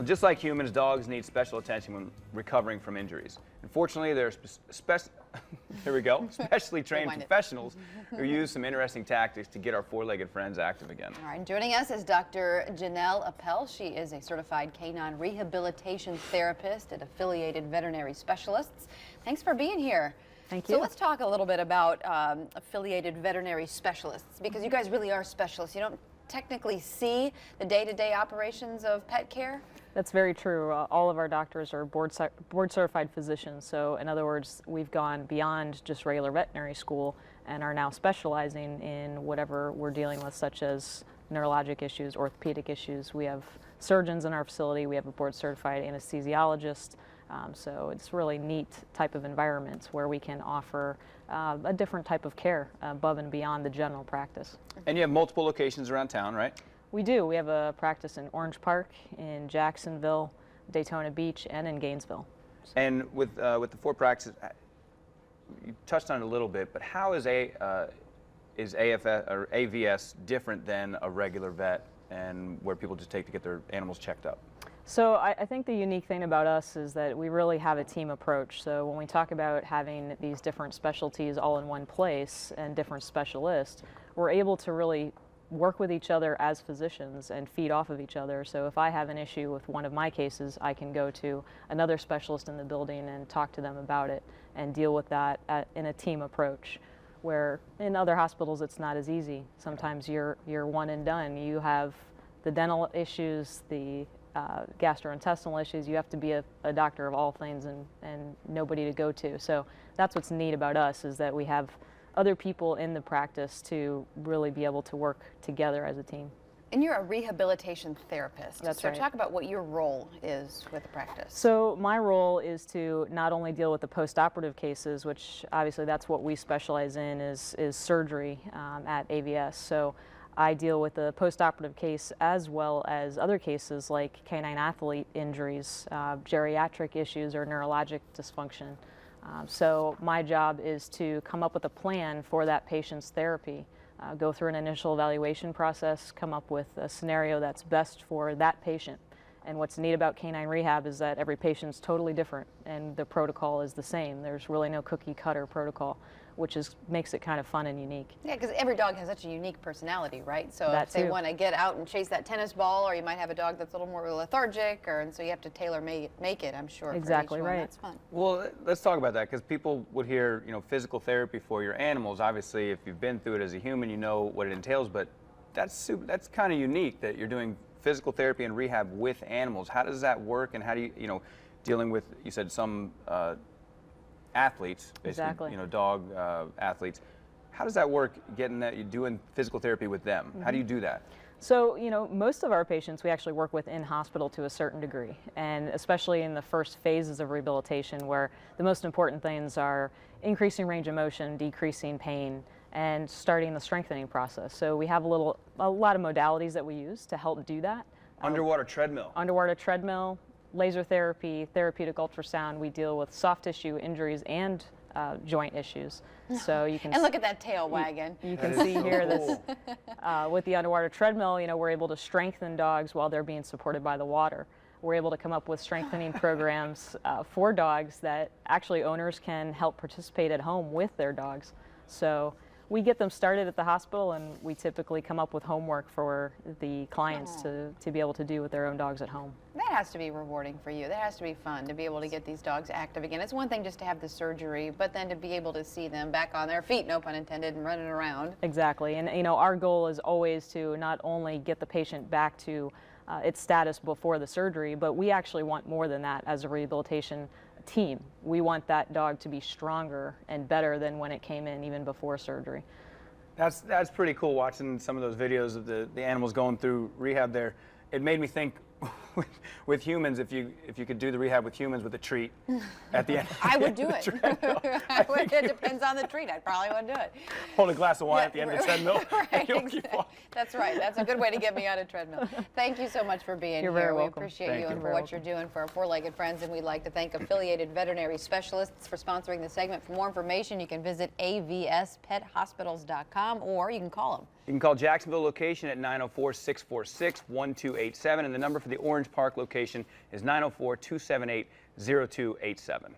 Just like humans, dogs need special attention when recovering from injuries. Unfortunately, there are specially trained professionals who use some interesting tactics to get our four-legged friends active again. All right, joining us is Dr. Jennell Appel. She is a certified canine rehabilitation therapist at Affiliated Veterinary Specialists. Thanks for being here. Thank you. So let's talk a little bit about Affiliated Veterinary Specialists, because you guys really are specialists. You don't technically see the day-to-day operations of pet care? That's very true. All of our doctors are board-certified physicians. So in other words, we've gone beyond just regular veterinary school and are now specializing in whatever we're dealing with, such as neurologic issues, orthopedic issues. We have surgeons in our facility. We have a board-certified anesthesiologist. So it's really neat type of environments where we can offer a different type of care above and beyond the general practice. And you have multiple locations around town, right? We do. We have a practice in Orange Park, in Jacksonville, Daytona Beach, and in Gainesville. So. And with the four practices, you touched on it a little bit, but how is AFS or AVS different than a regular vet and where people just take to get their animals checked up? So I think the unique thing about us is that we really have a team approach. So when we talk about having these different specialties all in one place and different specialists, we're able to really work with each other as physicians and feed off of each other. So if I have an issue with one of my cases, I can go to another specialist in the building and talk to them about it and deal with that in a team approach, where in other hospitals it's not as easy. Sometimes you're one and done. You have the dental issues, the gastrointestinal issues. You have to be a doctor of all things and nobody to go to. So that's what's neat about us, is that we have other people in the practice to really be able to work together as a team. And you're a rehabilitation therapist. That's so right. Talk about what your role is with the practice. So my role is to not only deal with the post-operative cases, which obviously that's what we specialize in, is surgery at AVS. So I deal with the post-operative case as well as other cases like canine athlete injuries, geriatric issues, or neurologic dysfunction. So my job is to come up with a plan for that patient's therapy, go through an initial evaluation process, come up with a scenario that's best for that patient. And what's neat about canine rehab is that every patient's totally different and the protocol is the same. There's really no cookie cutter protocol, which makes it kind of fun and unique. Yeah, because every dog has such a unique personality, right? So That if they too. want to get out and chase that tennis ball, or you might have a dog that's a little more lethargic, and so you have to tailor make it, I'm sure. Exactly for each one. right. That's fun. Well, let's talk about that, because people would hear, physical therapy for your animals. Obviously, if you've been through it as a human, you know what it entails, but that's kind of unique that you're doing physical therapy and rehab with animals. How does that work, and how do you, dealing with, you said some athletes, basically, Exactly. Dog athletes. How does that work, getting that, you're doing physical therapy with them? How do you do that? So, most of our patients we actually work with in hospital to a certain degree, and especially in the first phases of rehabilitation, where the most important things are increasing range of motion, decreasing pain, and starting the strengthening process. So we have a lot of modalities that we use to help do that. Underwater treadmill. Underwater treadmill, laser therapy, therapeutic ultrasound. We deal with soft tissue injuries and joint issues. So you can And look at that tail wagging. You can see here this with the underwater treadmill. We're able to strengthen dogs while they're being supported by the water. We're able to come up with strengthening programs for dogs that actually owners can help participate at home with their dogs. So we get them started at the hospital, and we typically come up with homework for the clients to be able to do with their own dogs at home. That has to be rewarding for you. That has to be fun to be able to get these dogs active again. It's one thing just to have the surgery, but then to be able to see them back on their feet, no pun intended, and running around. Exactly. And our goal is always to not only get the patient back to its status before the surgery, but we actually want more than that as a rehabilitation team. We want that dog to be stronger and better than when it came in, even before surgery. That's pretty cool, watching some of those videos of the animals going through rehab there. It made me think, with humans, if you could do the rehab with humans with a treat at the end. I would do it. It depends on the treat. I probably would do it. Hold a glass of wine at the end of the treadmill. Right, exactly. That's right. That's a good way to get me on a treadmill. Thank you so much for being You're here. very We welcome. appreciate Thank you you. and for what you're doing for our four-legged friends, and we'd like to thank Affiliated Veterinary Specialists for sponsoring the segment. For more information, you can visit avspethospitals.com, or you can call them. You can call Jacksonville location at 904-646-1287, and the number for the Orange Orange Park location is 904-278-0287.